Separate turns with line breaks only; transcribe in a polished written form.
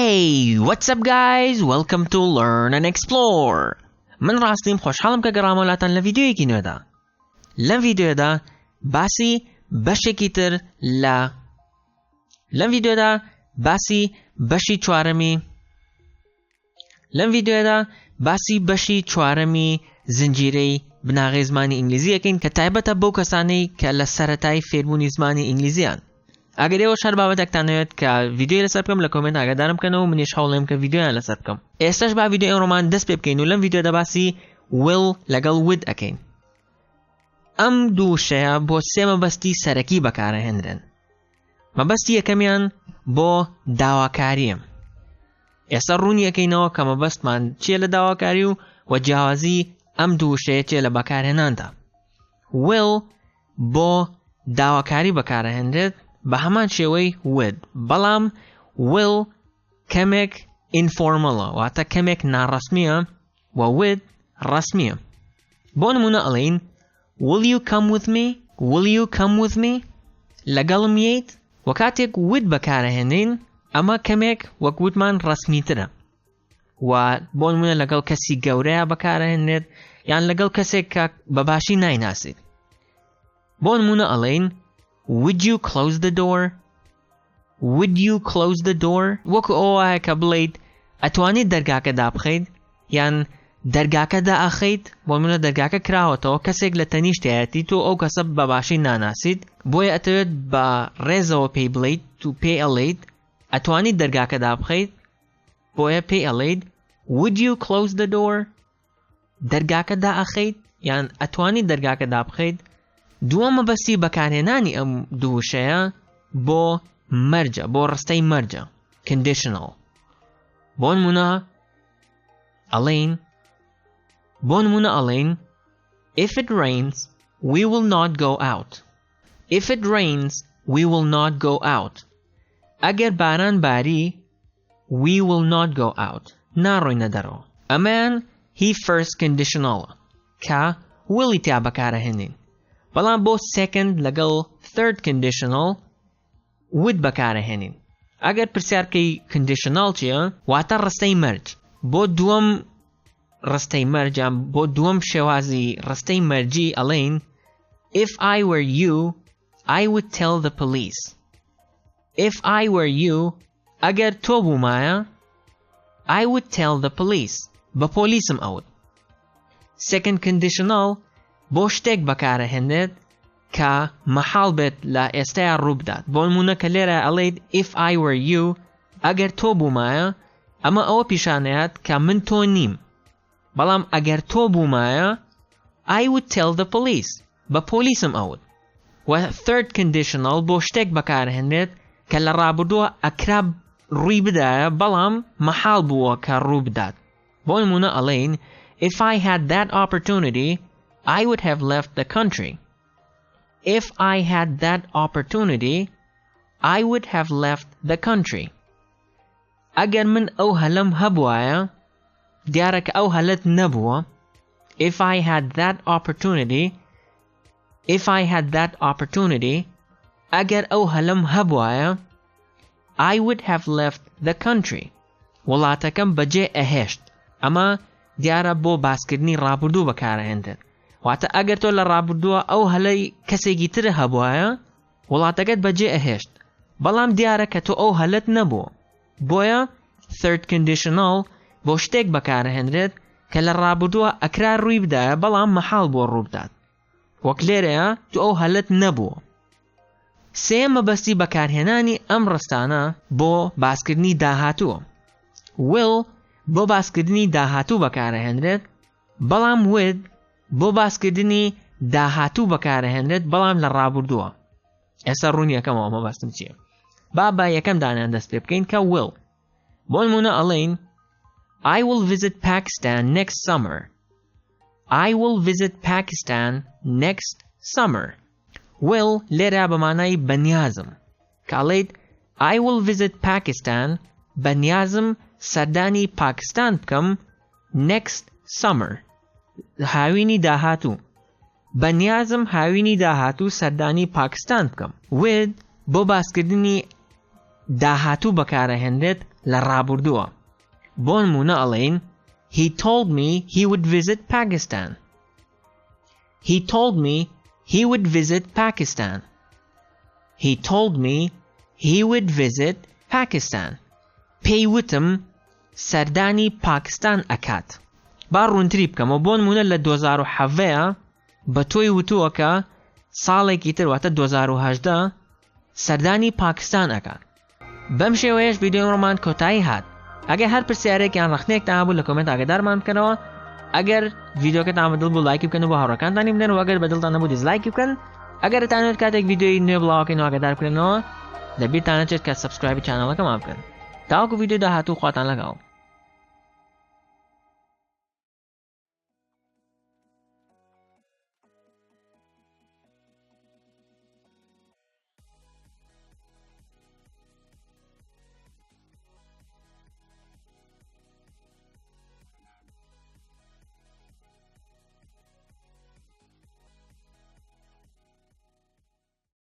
Hey, what's up guys? Welcome to Learn and Explore. من راستیم خوشحالم که گرامولاتان لویدیویکی نوێدا. لەم ڤیدیۆدا باسی بەشێکی تر لەم ڤیدیۆدا باسی بەشی چوارەمی زنجیرەی بناغی زمانی ئینگلیزی ئەکەین کە تایبەتە بەو کەسانەی کە لە سەرەتای فێربوونی زمانی ئینگلیزیان. ئەگەر ئێوە شەر بابەتێکتانەوێت کە ڤیدیۆی لەسەر بکەم لە کۆمنت ئاگادارم بکەنەوە منیش هەوڵێم کە ڤیدیۆیان لەسەر بکەم. ئێستاش با ڤیدیۆ ئێوەمان دەست پێ بکەین و لەم ڤیدیۆدا باسی will لەگەڵ with ئەکەین. ئەم دوو شەیە بۆ سێ مەبەستی سەرەکی بەکارەهێنرێن. مەبەستی یەکەمیان بۆ داواکاریە. ئێستا ڕوونی ئەەکەینەوە کە مەبەستمان چیە لە داواکاری و وەجیاوازی ئەم دوو شەیە چیە لە بەکارهێناندا. will بۆ داواکاری بەکارەهێنرێت بە هەمان شێوەی with، بەڵام will کەمێک ئینفۆرمەڵە، واتە کەمێک ناڕەسمیە و with ڕەسمیە. بۆ نمونە ئەڵێین will you come with me؟ will you come with me؟ لەگەڵم یەیت؟ و کاتێک with بەکارەهێنین ئەمە کەمێک وەک وتمان ڕەسمیترە و بۆ نمونە لەگەڵ کەسی گەورەیە بەکارەهێنێت یان لەگەڵ کەسێک کە بەباشی نایناسیت. بۆ نمونە ئەڵێین would you close the door؟ would you close the door؟ وەکو ئەوەیە کە بڵێیت ئەتوانیت دەرگاکە دابخەیت یان دەرگاکە دائەخەیت. بۆ نمونە دەرگاکە کراوەتەوە کەسێک لە تەنیشتایەتی تۆ ئەو کەسە بەباشی ناناسیت بۆیە ئەتەوێت بە ڕێزەوە پێی بڵێیت و پێی ئەڵێیت ئەتوانیت دەرگاکە دابخەیت بۆیە پێی ئەڵێیت would you close the door؟ دەرگاکە دائەخەیت یان ئەتوانیت دەرگاکە دابخەیت. دووەم مەبەستی بەکارهێنانی ئەم دوو شەیە بۆ مەرجە، بۆ ڕستەی مەرجە conditional. بۆ نمونە ئەڵێین if it rains we will not go out. if it rains we will not go out. ئەگەر باران باری we will not go out، ناڕۆینە دەرەوە. ئەمان هی first conditionalە کە wilلی تیا بەکارەهێنین. بەڵام بۆ second لەگەڵ third conditional with بەکارەهێنین. ئەگەر پرسیارکەی conditional چیە؟ واتە ڕستەی مەرج. بۆ دووەم ڕستەی مەرجە، بۆ دووەم شێوازی ڕستەی مەرجی ئەڵێین if I were you I would tell the police. if I were you ئەگەر تۆ بوومایە I would tell the police، بە پۆلیسم ئەوت. second conditional بۆ شتێک بەکارەهێنێت کە مەحاڵ بێت لە ئێستایا ڕووبدات. بۆ نمونە کە لێرە ئەڵێیت if I were you ئەگەر تۆ بوومایە ئەمە ئەوە پیشانەیەت کە من تۆ نیم، بەڵام ئەگەر تۆ بوومایە I would tell the police، بە پۆلیسم ئەوت. و third conditional بۆ شتێک بەکارهێنێت کە لە ڕابردووە ئەکرا ڕووی بدایە بەڵام مەحاڵ بووە کە ڕوو بدات. بۆ نمونە ئەڵێین if I had that opportunity I would have left the country. if I had that opportunity I would have left the country. ئەگەر من ئەو هەلەم هەبوایە دیارە کە ئەو هەلەت نەبووە. if I had that opportunity ئەگەر ئەو هەلەم هەبوایە I would have left the country. وڵاتەکەم بەجێ ئەهێشت. ئەمە دیارە بۆ باسکردنی ڕابردوو بەکارەهێنرێت. واتە ئەگەر تۆ لە ڕابردووە ئەو هەلەی کەسێکی تر هەبوایە وڵاتەکەت بەجێ ئەهێشت، بەڵام دیارە کە تۆ ئەو هەلەت نەبووە. بۆیە third conditional بۆ شتێک بەکارەهێنرێت کە لە ڕابردووە ئەکرا ڕووی بدایە بەڵام مەحاڵ بۆ ڕوو بدات، وەک لێرەیە تو ئەو هەلەت نەبووە. سێم مەبەستی بەکارهێنانی ئەم ڕستانە بۆ باسکردنی داهاتووە. will بۆ باسکردنی داهاتوو بەکارەهێنرێت بەڵام with بۆ باسکردنی داهاتوو بەکارەهێنرێت بەڵام لە ڕابردووە. ئێستا ڕوونی یەکەمەوە مەبەستم چییە؟ با یەکەم دانیان دەست پێ بکەین کە will. بۆ نمونە ئەڵێین I will visit Pakistan next summer. I will visit Pakistan next summer. will لێرە بەمانای بەنیازم کاڵێیت I will visit Pakistan بەنیازم سەردانی پاکستان بکەم next summer، هاوینی داهاتوو. بەنیازم هاوینی داهاتوو سەردانی پاکستان بکەم. with بۆ باسکردنی داهاتوو بەکارەهێنرێت لە ڕابردووە. بۆ نمونە ئەڵێین He told me he would visit Pakistan. He told me he would visit Pakistan. He told me he would visit Pakistan. پێی وتم سەردانی پاکستان ئەکات. با ڕوونتری بکەمەوە. بۆ نمونە لە 2007 بە تۆی وتووەکە ساڵێکی تر واتە 2018 سەردانی پاکستان ئەکات. بەم شێوەیەش ڤیدیۆمان کۆتایی هات. ئەگەر هەر پرسیارێکیان ڕخنێکتان هەبوو لە کۆمنت ئاگادارمان بکەنەوە. ئەگەر ڤیدیۆکەتان بەدڵ بوو لایکی بکەن و بۆ هاوڕەکانتانی بدەن و ئەگەر بەدڵتان نەبوو دیزلایکی بکەن. ئەگەر دەتانەوێت کاتێک ڤیدیۆی نوێ بڵاوەکەین و ئاگادار بکەنەوە لەبیرتان نەچێت کە سەبسکرایبی چانەڵەکەمان بکەن. تاوەکو ڤیدیۆ داهاتوو خواتان لەگەڵ.